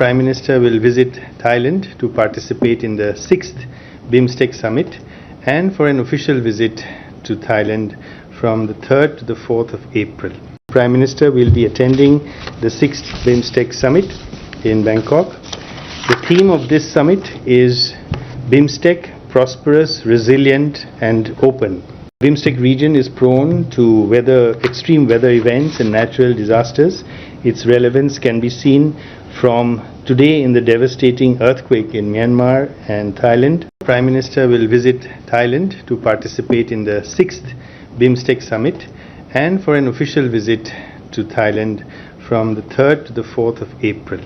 Prime Minister will visit Thailand to participate in the 6th BIMSTEC Summit and for an official visit to Thailand from the 3rd to the 4th of April. Prime Minister will be attending the 6th BIMSTEC Summit in Bangkok. The theme of this summit is BIMSTEC, prosperous, resilient and open. BIMSTEC region is prone to extreme weather events and natural disasters. Its relevance can be seen from today in the devastating earthquake in Myanmar and Thailand. Prime Minister will visit Thailand to participate in the 6th BIMSTEC Summit and for an official visit to Thailand from the 3rd to the 4th of April.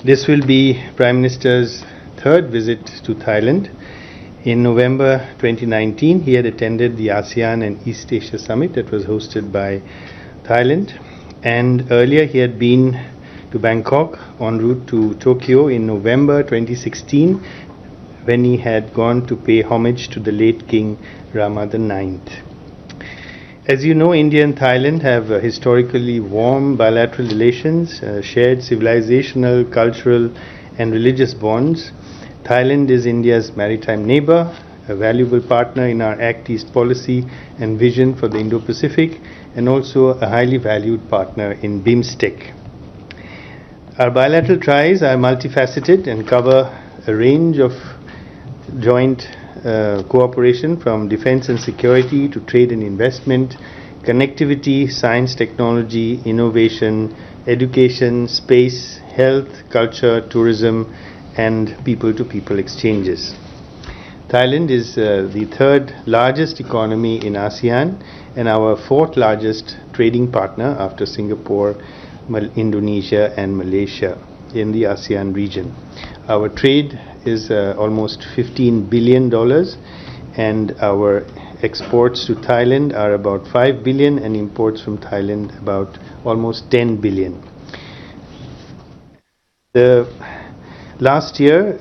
This will be Prime Minister's third visit to Thailand. In November 2019, he had attended the ASEAN and East Asia Summit that was hosted by Thailand, and earlier he had been to Bangkok en route to Tokyo in November 2016 when he had gone to pay homage to the late King Rama IX. As you know, India and Thailand have historically warm bilateral relations, shared civilizational, cultural and religious bonds. Thailand is India's maritime neighbor, a valuable partner in our Act East policy and vision for the Indo-Pacific, and also a highly valued partner in BIMSTEC. Our bilateral ties are multifaceted and cover a range of joint cooperation from defense and security to trade and investment, connectivity, science, technology, innovation, education, space, health, culture, tourism, and people-to-people exchanges. Thailand is the third largest economy in ASEAN and our fourth largest trading partner after Singapore, Indonesia and Malaysia in the ASEAN region. Our trade is almost $15 billion and our exports to Thailand are about $5 billion and imports from Thailand about almost $10 billion. Last year,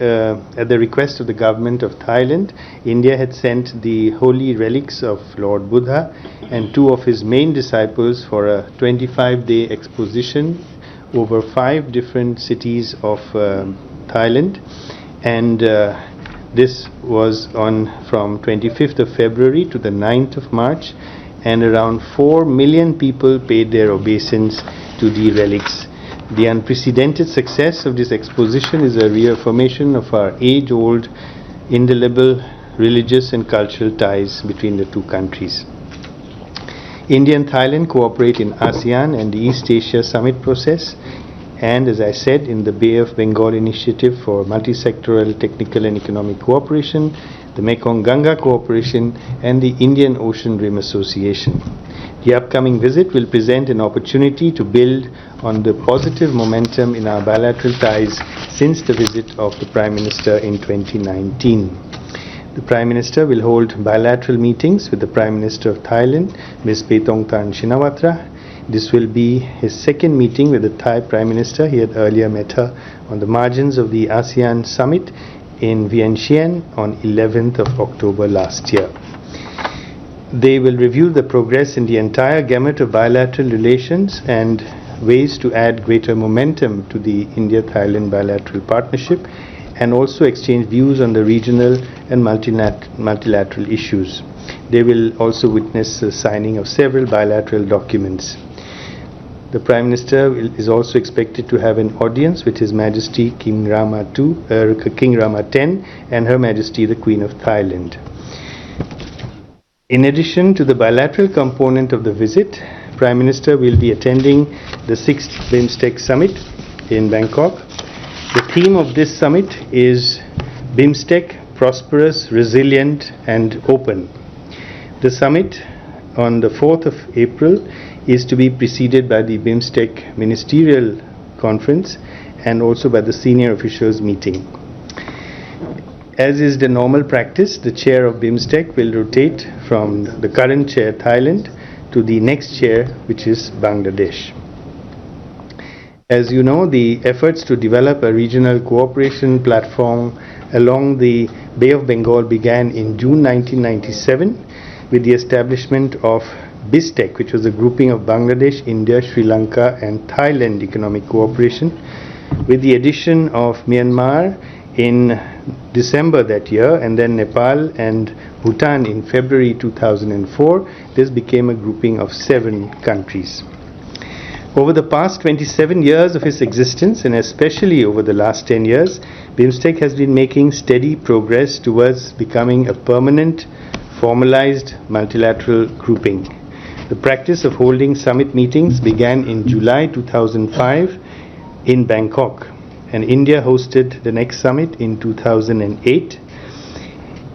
at the request of the government of Thailand, India had sent the holy relics of Lord Buddha and two of his main disciples for a 25-day exposition over 5 different cities of Thailand, and this was on from 25th of February to the 9th of March, and around 4 million people paid their obeisance to the relics. The unprecedented success of this exposition is a reaffirmation of our age-old, indelible religious and cultural ties between the two countries. India and Thailand cooperate in ASEAN and the East Asia Summit process, and as I said, in the Bay of Bengal Initiative for Multi-Sectoral Technical and Economic Cooperation, the Mekong-Ganga Cooperation, and the Indian Ocean Rim Association. The upcoming visit will present an opportunity to build on the positive momentum in our bilateral ties since the visit of the Prime Minister in 2019. The Prime Minister will hold bilateral meetings with the Prime Minister of Thailand, Ms. Paetongtarn Shinawatra. This will be his second meeting with the Thai Prime Minister. He had earlier met her on the margins of the ASEAN Summit in Vientiane on 11th of October last year. They will review the progress in the entire gamut of bilateral relations and ways to add greater momentum to the India-Thailand bilateral partnership, and also exchange views on the regional and multilateral issues. They will also witness the signing of several bilateral documents. The Prime Minister is also expected to have an audience with His Majesty King Rama X and Her Majesty the Queen of Thailand. In addition to the bilateral component of the visit, Prime Minister will be attending the 6th BIMSTEC Summit in Bangkok. The theme of this summit is BIMSTEC, prosperous, resilient and open. The summit on the 4th of April is to be preceded by the BIMSTEC Ministerial Conference and also by the senior officials meeting. As is the normal practice, the chair of BIMSTEC will rotate from the current chair, Thailand, to the next chair, which is Bangladesh. As you know, the efforts to develop a regional cooperation platform along the Bay of Bengal began in June 1997 with the establishment of BISTEC, which was a grouping of Bangladesh, India, Sri Lanka and Thailand economic cooperation. With the addition of Myanmar in December that year, and then Nepal and Bhutan in February 2004, this became a grouping of 7 countries. Over the past 27 years of its existence, and especially over the last 10 years, BIMSTEC has been making steady progress towards becoming a permanent, formalized multilateral grouping. The practice of holding summit meetings began in July 2005 in Bangkok, and India hosted the next summit in 2008.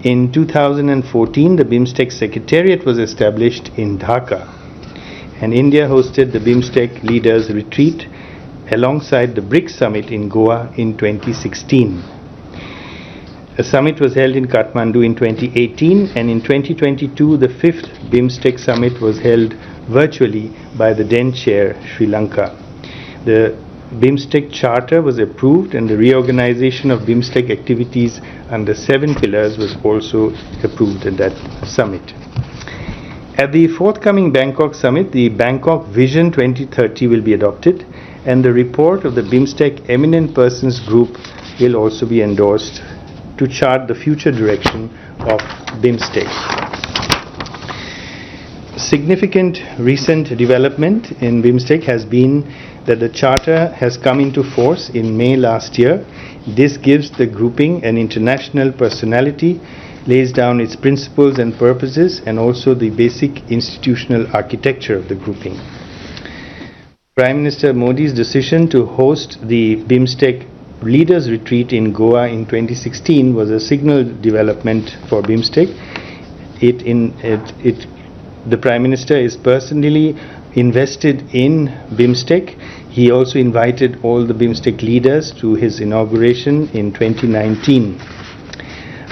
In 2014, the BIMSTEC Secretariat was established in Dhaka, and India hosted the BIMSTEC Leaders Retreat alongside the BRICS Summit in Goa in 2016. A summit was held in Kathmandu in 2018, and in 2022 the 5th BIMSTEC Summit was held virtually by the then chair, Sri Lanka. The BIMSTEC Charter was approved, and the reorganization of BIMSTEC activities under 7 pillars was also approved at that summit. At the forthcoming Bangkok Summit, the Bangkok Vision 2030 will be adopted, and the report of the BIMSTEC Eminent Persons Group will also be endorsed to chart the future direction of BIMSTEC. Significant recent development in BIMSTEC has been that the Charter has come into force in May last year. This gives the grouping an international personality, lays down its principles and purposes, and also the basic institutional architecture of the grouping. Prime Minister Modi's decision to host the BIMSTEC Leaders Retreat in Goa in 2016 was a signal development for BIMSTEC. The Prime Minister is personally invested in BIMSTEC. He also invited all the BIMSTEC leaders to his inauguration in 2019.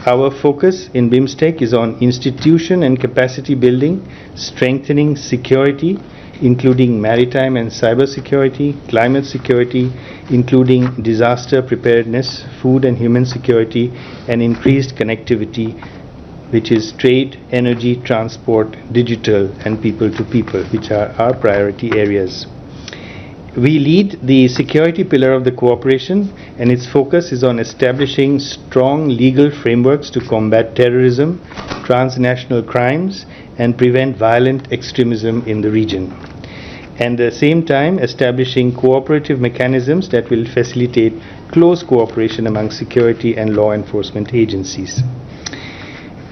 Our focus in BIMSTEC is on institution and capacity building, strengthening security, including maritime and cyber security, climate security, including disaster preparedness, food and human security, and increased connectivity, which is trade, energy, transport, digital, and people to people, which are our priority areas. We lead the security pillar of the cooperation, and its focus is on establishing strong legal frameworks to combat terrorism, transnational crimes, and prevent violent extremism in the region. And at the same time, establishing cooperative mechanisms that will facilitate close cooperation among security and law enforcement agencies.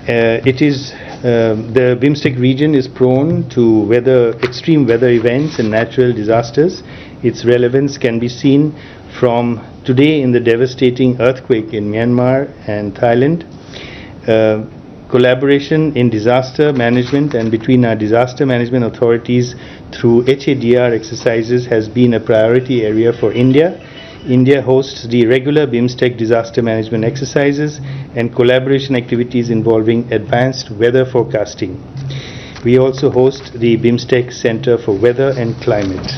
The BIMSTEC region is prone to extreme weather events and natural disasters. Its relevance can be seen from today in the devastating earthquake in Myanmar and Thailand. Collaboration in disaster management and between our disaster management authorities through HADR exercises has been a priority area for India. India hosts the regular BIMSTEC disaster management exercises and collaboration activities involving advanced weather forecasting. We also host the BIMSTEC Center for Weather and Climate.